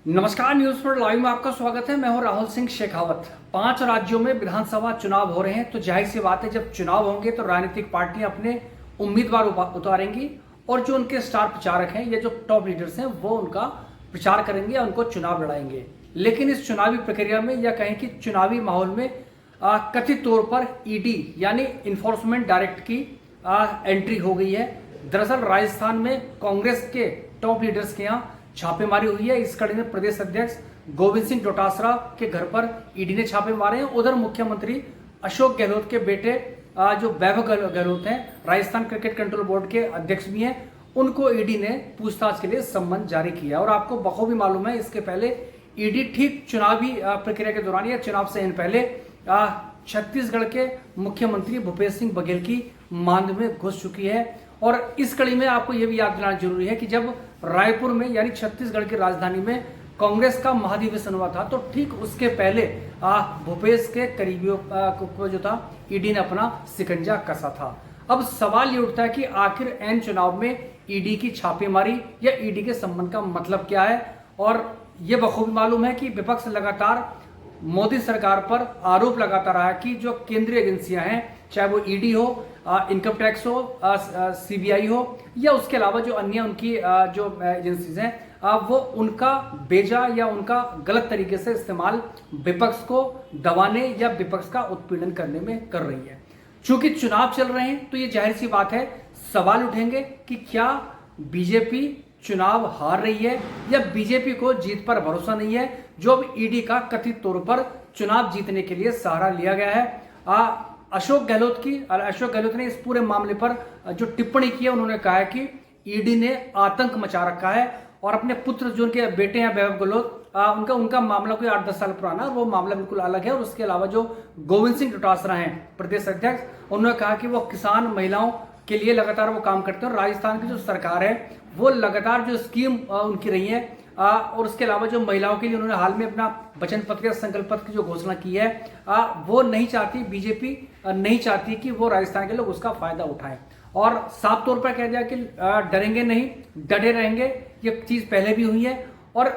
नमस्कार, news for live में आपका स्वागत है। मैं हूं राहुल सिंह शेखावत। 5 राज्यों में विधानसभा चुनाव हो रहे हैं, तो जाहिर सी बात है जब चुनाव होंगे तो राजनीतिक पार्टियां अपने उम्मीदवार उतारेंगी और जो उनके स्टार प्रचारक हैं या जो टॉप लीडर्स हैं वो उनका प्रचार करेंगे या उनको चुनाव लड़ाएंगे। लेकिन इस चुनावी प्रक्रिया में या कहें कि चुनावी माहौल में कथित तौर पर ईडी यानी इन्फोर्समेंट डायरेक्ट की एंट्री हो गई है। दरअसल राजस्थान में कांग्रेस के टॉप लीडर्स के यहाँ छापेमारी हुई है। इस कड़ी में प्रदेश अध्यक्ष गोविंद सिंह डोटासरा के घर पर ईडी ने छापे मारे हैं। उधर मुख्यमंत्री अशोक गहलोत के बेटे जो वैभव गहलोत हैं, राजस्थान क्रिकेट कंट्रोल बोर्ड के अध्यक्ष भी हैं, उनको ईडी ने पूछताछ के लिए सम्मन जारी किया। और आपको बखूबी मालूम है, इसके पहले ईडी ठीक चुनावी प्रक्रिया के दौरान या चुनाव से पहले छत्तीसगढ़ के मुख्यमंत्री भूपेश सिंह बघेल की मांद में घुस चुकी है। और इस कड़ी में आपको यह भी याद दिलाना जरूरी है कि जब रायपुर में यानी छत्तीसगढ़ की राजधानी में कांग्रेस का महाधिवेशन हुआ था, तो ठीक उसके पहले भूपेश के करीबियों को जो था ईडी ने अपना शिकंजा कसा था। अब सवाल ये उठता है कि आखिर एन चुनाव में ईडी की छापेमारी या ईडी के संबंध का मतलब क्या है। और ये बखूबी मालूम है कि विपक्ष लगातार मोदी सरकार पर आरोप लगाता रहा कि जो केंद्रीय एजेंसियां हैं, चाहे वो ईडी हो, इनकम टैक्स हो, सीबीआई हो या उसके अलावा जो अन्य उनकी जो एजेंसीज हैं, वो उनका बेजा या उनका गलत तरीके से इस्तेमाल विपक्ष को दबाने या विपक्ष का उत्पीड़न करने में कर रही है। चूंकि चुनाव चल रहे हैं तो ये जाहिर सी बात है, सवाल उठेंगे कि क्या बीजेपी चुनाव हार रही है या बीजेपी को जीत पर भरोसा नहीं है, जो अब ईडी का कथित तौर पर चुनाव जीतने के लिए सहारा लिया गया है। अशोक गहलोत ने इस पूरे मामले पर जो टिप्पणी की है, उन्होंने कहा है कि ईडी ने आतंक मचा रखा है और अपने पुत्र जो उनके बेटे हैं वैभव गहलोत, उनका मामला कोई 8-10 साल पुराना, वो मामला बिल्कुल अलग है। और उसके अलावा जो गोविंद सिंह डोटासरा हैं प्रदेश अध्यक्ष, उन्होंने कहा कि वो किसान महिलाओं के लिए लगातार वो काम करते हैं और राजस्थान की जो सरकार है वो लगातार जो स्कीम उनकी रही है, और उसके अलावा जो महिलाओं के लिए उन्होंने हाल में अपना वचन पत्र या संकल्प पत्र की जो घोषणा की है, वो नहीं चाहती, बीजेपी नहीं चाहती कि वो राजस्थान के लोग उसका फायदा उठाएं। और साफ तौर पर कह दिया कि डरेंगे नहीं, डटे रहेंगे। ये चीज पहले भी हुई है। और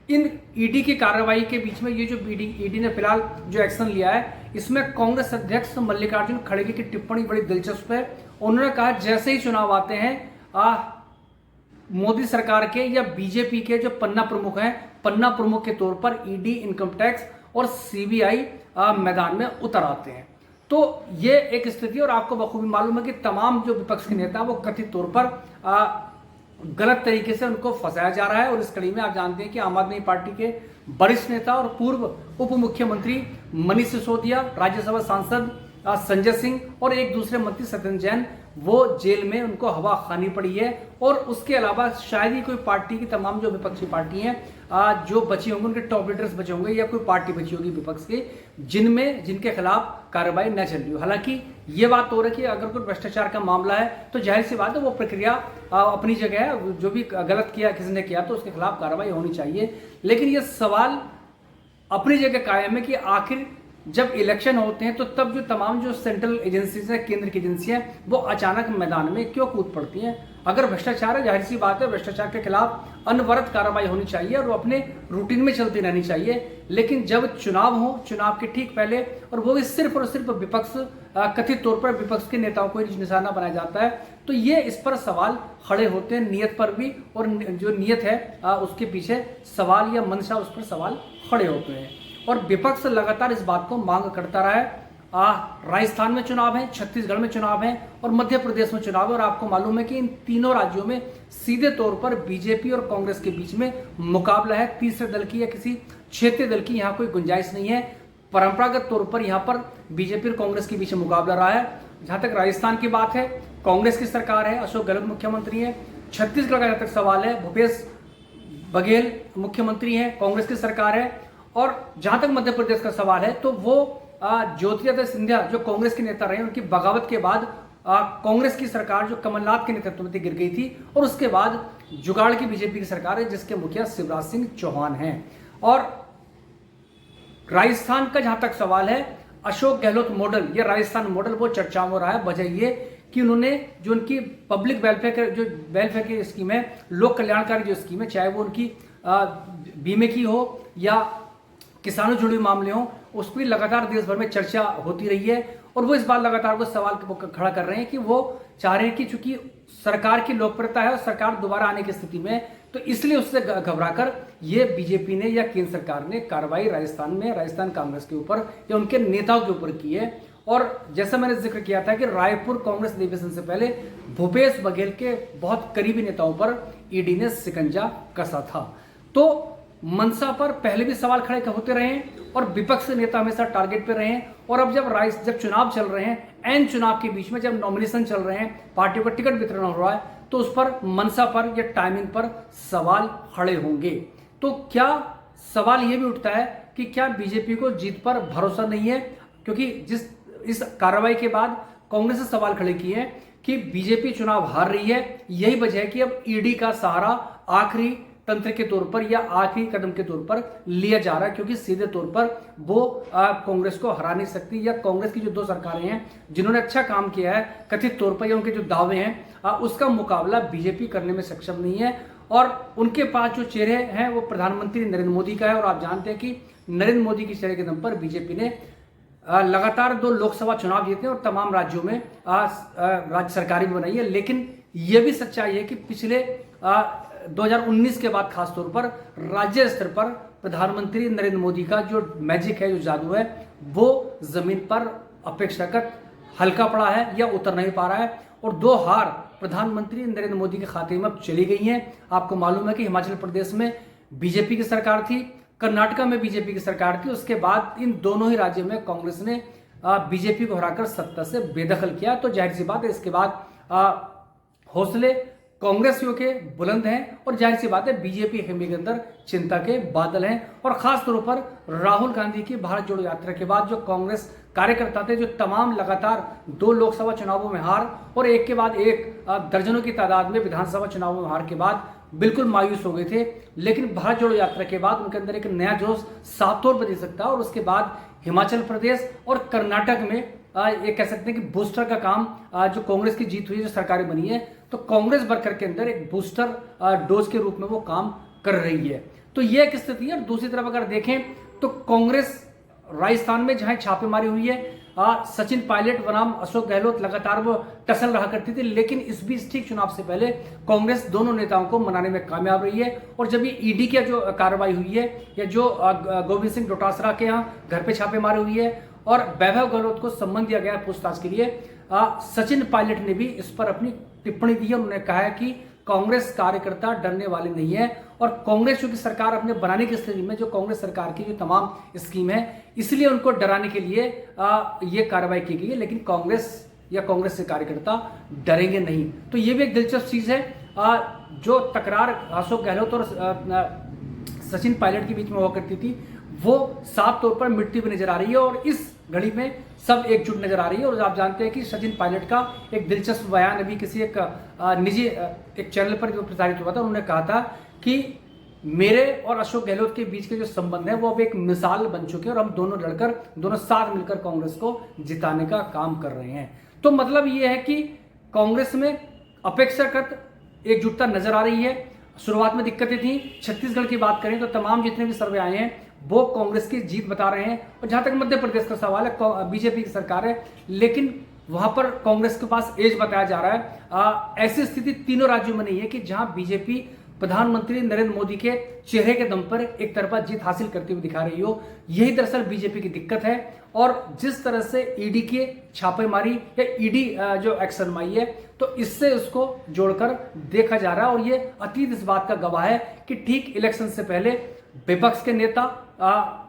इन ईडी की कार्रवाई के बीच में ये जो ईडी ने फिलहाल जो एक्शन लिया है, इसमें कांग्रेस अध्यक्ष मल्लिकार्जुन खड़गे की टिप्पणी बड़ी दिलचस्प है। उन्होंने कहा जैसे ही चुनाव आते हैं, मोदी सरकार के या बीजेपी के जो पन्ना प्रमुख हैं, पन्ना प्रमुख के तौर पर ईडी, इनकम टैक्स और सीबीआई मैदान में उतर आते हैं। तो ये एक स्थिति। और आपको बखूबी मालूम है कि तमाम जो विपक्ष के नेता वो कथित तौर पर गलत तरीके से उनको फंसाया जा रहा है। और इस कड़ी में आप जानते हैं कि आम आदमी पार्टी के वरिष्ठ नेता और पूर्व उप मुख्यमंत्री मनीष सिसोदिया, राज्यसभा सांसद संजय सिंह और एक दूसरे मंत्री सत्येंद्र जैन, वो जेल में उनको हवा खानी पड़ी है। और उसके अलावा शायद ही कोई पार्टी की तमाम जो विपक्षी पार्टी हैं जो बची होंगी, उनके टॉप लीडर्स बचे होंगे या कोई पार्टी बची होगी विपक्ष की, जिनके खिलाफ कार्रवाई न चल रही हो। हालांकि ये बात हो रही है कि अगर कोई भ्रष्टाचार का मामला है तो जाहिर सी बात है वो प्रक्रिया अपनी जगह है, जो भी गलत किया किसी ने किया तो उसके खिलाफ कार्रवाई होनी चाहिए। लेकिन ये सवाल अपनी जगह कायम है कि आखिर जब इलेक्शन होते हैं तो तब जो तमाम जो सेंट्रल एजेंसीज हैं, केंद्र की एजेंसियां, वो अचानक मैदान में क्यों कूद पड़ती हैं। अगर भ्रष्टाचार है, जाहिर सी बात है भ्रष्टाचार के खिलाफ अनवरत कार्रवाई होनी चाहिए और वो अपने रूटीन में चलती रहनी चाहिए। लेकिन जब चुनाव हो, चुनाव के ठीक पहले, और वो भी सिर्फ और सिर्फ विपक्ष, कथित तौर पर विपक्ष के नेताओं को निशाना बनाया जाता है, तो ये इस पर सवाल खड़े होते हैं, नियत पर भी। और जो नियत है उसके पीछे सवाल या मंशा, उस पर सवाल खड़े होते हैं। और विपक्ष लगातार इस बात को मांग करता रहा है। राजस्थान में चुनाव है, छत्तीसगढ़ में चुनाव है और मध्य प्रदेश में चुनाव है। और आपको मालूम है कि इन तीनों राज्यों में सीधे तौर पर बीजेपी और कांग्रेस के बीच में मुकाबला है। तीसरे दल की या किसी क्षेत्रीय दल की यहाँ कोई गुंजाइश नहीं है। परंपरागत तौर पर यहाँ पर बीजेपी और कांग्रेस के बीच मुकाबला रहा है। जहां तक राजस्थान की बात है, कांग्रेस की सरकार है, अशोक गहलोत मुख्यमंत्री है। छत्तीसगढ़ का जहां तक सवाल है, भूपेश बघेल मुख्यमंत्री है, कांग्रेस की सरकार है। और जहां तक मध्य प्रदेश का सवाल है तो वो ज्योतिरादित्य सिंधिया जो कांग्रेस के नेता रहे, उनकी बगावत के बाद कांग्रेस की सरकार जो कमलनाथ के नेतृत्व में गिर गई थी, और उसके बाद जुगाड़ की बीजेपी की सरकार है जिसके मुखिया शिवराज सिंह चौहान हैं। और राजस्थान का जहां तक सवाल है, अशोक गहलोत मॉडल या राजस्थान मॉडल वो चर्चा में हो रहा है। वजह ये कि उन्होंने जो उनकी पब्लिक वेलफेयर की स्कीम है, लोक कल्याणकारी जो स्कीम है, चाहे वो उनकी बीमे की हो या किसानों से जुड़े मामले हों, उस पर लगातार देश भर में चर्चा होती रही है। और वो इस बार लगातार वो सवाल खड़ा कर रहे हैं कि वो चाह रहे हैं कि चूंकि सरकार की लोकप्रियता है और सरकार दोबारा आने की स्थिति में, तो इसलिए उससे घबराकर ये बीजेपी ने या केंद्र सरकार ने कार्रवाई राजस्थान कांग्रेस के ऊपर या उनके नेताओं के ऊपर की है। और जैसा मैंने जिक्र किया था कि रायपुर कांग्रेस अधिवेशन से पहले भूपेश बघेल के बहुत करीबी नेताओं पर ईडी ने शिकंजा कसा था। तो मनसा पर पहले भी सवाल खड़े होते रहे हैं और विपक्ष के नेता हमेशा टारगेट पे रहे हैं। और अब जब चुनाव चल रहे हैं, एन चुनाव के बीच में जब नॉमिनेशन चल रहे हैं, पार्टी पर टिकट वितरण हो रहा है, तो उस पर मनसा पर या टाइमिंग पर सवाल खड़े होंगे। तो क्या सवाल यह भी उठता है कि क्या बीजेपी को जीत पर भरोसा नहीं है, क्योंकि इस कार्रवाई के बाद कांग्रेस ने सवाल खड़े किए हैं कि बीजेपी चुनाव हार रही है। यही वजह है कि अब ईडी का सहारा आखिरी तंत्र के तौर पर या आखिरी कदम के तौर पर लिया जा रहा है, क्योंकि सीधे तौर पर वो कांग्रेस को हरा नहीं सकती, या कांग्रेस की जो दो सरकारें हैं जिन्होंने अच्छा काम किया है कथित तौर पर, या उनके जो दावे हैं उसका मुकाबला बीजेपी करने में सक्षम नहीं है। और उनके पास जो चेहरे हैं वो प्रधानमंत्री नरेंद्र मोदी का है। और आप जानते हैं कि नरेंद्र मोदी के चेहरे के दम पर बीजेपी ने लगातार 2 लोकसभा चुनाव जीते और तमाम राज्यों में राज्य सरकारें भी बनाई है। लेकिन यह भी सच्चाई है कि पिछले 2019 के बाद खासतौर पर राज्य स्तर पर प्रधानमंत्री नरेंद्र मोदी का जो मैजिक है, जो जादू है, वो जमीन पर अपेक्षाकृत हल्का पड़ा है या उतर नहीं पा रहा है। और 2 हार प्रधानमंत्री नरेंद्र मोदी के खाते में अब चली गई हैं। आपको मालूम है कि हिमाचल प्रदेश में बीजेपी की सरकार थी, कर्नाटका में बीजेपी की सरकार थी, उसके बाद इन दोनों ही राज्यों में कांग्रेस ने बीजेपी को हराकर सत्ता से बेदखल किया। तो जाहिर सी बात है इसके बाद हौसले कांग्रेसियों के बुलंद हैं और जाहिर सी बात है बीजेपी के अंदर चिंता के बादल हैं। और खास तौर पर राहुल गांधी की भारत जोड़ो यात्रा के बाद जो कांग्रेस कार्यकर्ता थे, जो तमाम लगातार 2 लोकसभा चुनावों में हार और एक के बाद एक दर्जनों की तादाद में विधानसभा चुनावों में हार के बाद बिल्कुल मायूस हो गए थे। लेकिन भारत जोड़ो यात्रा के बाद उनके अंदर एक नया जोश साफ तौर पर दे सकता है। और उसके बाद हिमाचल प्रदेश और कर्नाटक में ये कह सकते हैं कि बूस्टर का काम, जो कांग्रेस की जीत हुई है, जो सरकारें बनी है, तो कांग्रेस वर्कर के अंदर एक बूस्टर डोज के रूप में वो काम कर रही है। तो ये एक स्थिति है। और दूसरी तरफ अगर देखें तो कांग्रेस राजस्थान में जहां छापेमारी हुई है, सचिन पायलट बनाम अशोक गहलोत लगातार वो टसल रहा करती थी, लेकिन इस बीच ठीक चुनाव से पहले कांग्रेस दोनों नेताओं को मनाने में कामयाब रही है। और जब ये ईडी की जो कार्रवाई हुई है, या जो गोविंद सिंह डोटासरा के यहाँ घर पे छापेमारी हुई है और वैभव गहलोत को सम्मन दिया गया पूछताछ के लिए, सचिन पायलट ने भी इस पर अपनी टिप्पणी दी है। उन्होंने कहा है कि कांग्रेस कार्यकर्ता डरने वाले नहीं है और कांग्रेस की सरकार अपने बनाने की स्थिति में, जो कांग्रेस सरकार की जो तमाम स्कीम है, इसलिए उनको डराने के लिए ये कार्रवाई की गई है। लेकिन कांग्रेस के कार्यकर्ता डरेंगे नहीं। तो ये भी एक दिलचस्प चीज है। जो तकरार अशोक गहलोत और सचिन पायलट के बीच में हुआ करती थी, वो साफ तौर पर मिटती हुई नजर आ रही है और इस घड़ी में सब एकजुट नजर आ रही है। और आप जानते हैं कि सचिन पायलट का एक दिलचस्प बयान अभी किसी एक निजी एक चैनल पर जो प्रसारित हुआ था, उन्होंने कहा था कि मेरे और अशोक गहलोत के बीच के जो संबंध है वो अब एक मिसाल बन चुके हैं और हम दोनों साथ मिलकर कांग्रेस को जिताने का काम कर रहे हैं। तो मतलब ये है कि कांग्रेस में अपेक्षाकृत एकजुटता नजर आ रही है। शुरुआत में दिक्कतें थी। छत्तीसगढ़ की बात करें तो तमाम जितने भी सर्वे आए हैं वो कांग्रेस की जीत बता रहे हैं। और जहां तक मध्य प्रदेश का सवाल है, बीजेपी की सरकार है, लेकिन वहां पर कांग्रेस के पास एज बताया जा रहा है। ऐसी स्थिति तीनों राज्यों में नहीं है कि जहां बीजेपी प्रधानमंत्री नरेंद्र मोदी के चेहरे के दम पर एक तरफा जीत हासिल करती हुई दिखा रही हो। यही दरअसल बीजेपी की दिक्कत है। और जिस तरह से ईडी के छापेमारी या ईडी जो एक्शन आई है, तो इससे उसको जोड़कर देखा जा रहा है। और ये अतीत इस बात का गवाह है कि ठीक इलेक्शन से पहले विपक्ष के नेता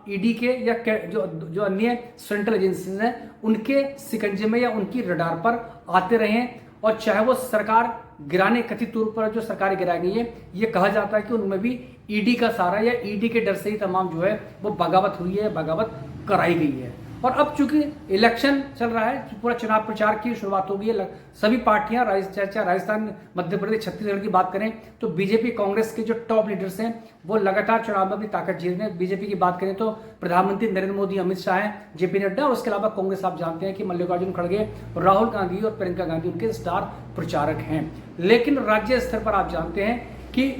ईडी के या जो अन्य सेंट्रल एजेंसीज हैं उनके शिकंजे में या उनकी रडार पर आते रहे हैं। और चाहे वो सरकार गिराने, कथित तौर पर जो सरकार गिराई गई है, ये कहा जाता है कि उनमें भी ईडी का सहारा या ईडी के डर से ही तमाम जो है वो बगावत हुई है, बगावत कराई गई है। और अब चूंकि इलेक्शन चल रहा है, पूरा चुनाव प्रचार की शुरुआत हो गई है। सभी पार्टियां, चाहे राजस्थान, मध्य प्रदेश, छत्तीसगढ़ की बात करें तो बीजेपी कांग्रेस के जो टॉप लीडर्स हैं वो लगातार चुनाव में अपनी ताकत झील रहे हैं। बीजेपी की बात करें तो प्रधानमंत्री नरेंद्र मोदी, अमित शाह हैं, जेपी नड्डा, और उसके अलावा कांग्रेस आप जानते हैं कि मल्लिकार्जुन खड़गे, राहुल गांधी और प्रियंका गांधी उनके स्टार प्रचारक हैं। लेकिन राज्य स्तर पर आप जानते हैं कि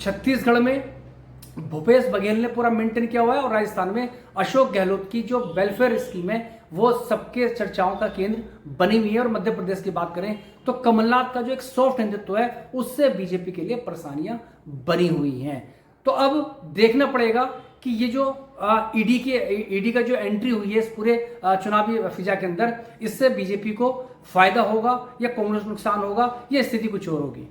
छत्तीसगढ़ में भूपेश बघेल ने पूरा मेंटेन किया हुआ है, और राजस्थान में अशोक गहलोत की जो वेलफेयर स्कीम है वो सबके चर्चाओं का केंद्र बनी हुई है। और मध्य प्रदेश की बात करें तो कमलनाथ का जो एक सॉफ्ट हिंदुत्व है उससे बीजेपी के लिए परेशानियां बनी हुई हैं। तो अब देखना पड़ेगा कि ये जो ईडी का जो एंट्री हुई है इस पूरे चुनावी फिजा के अंदर, इससे बीजेपी को फायदा होगा या कांग्रेस को नुकसान होगा, या स्थिति कुछ और होगी।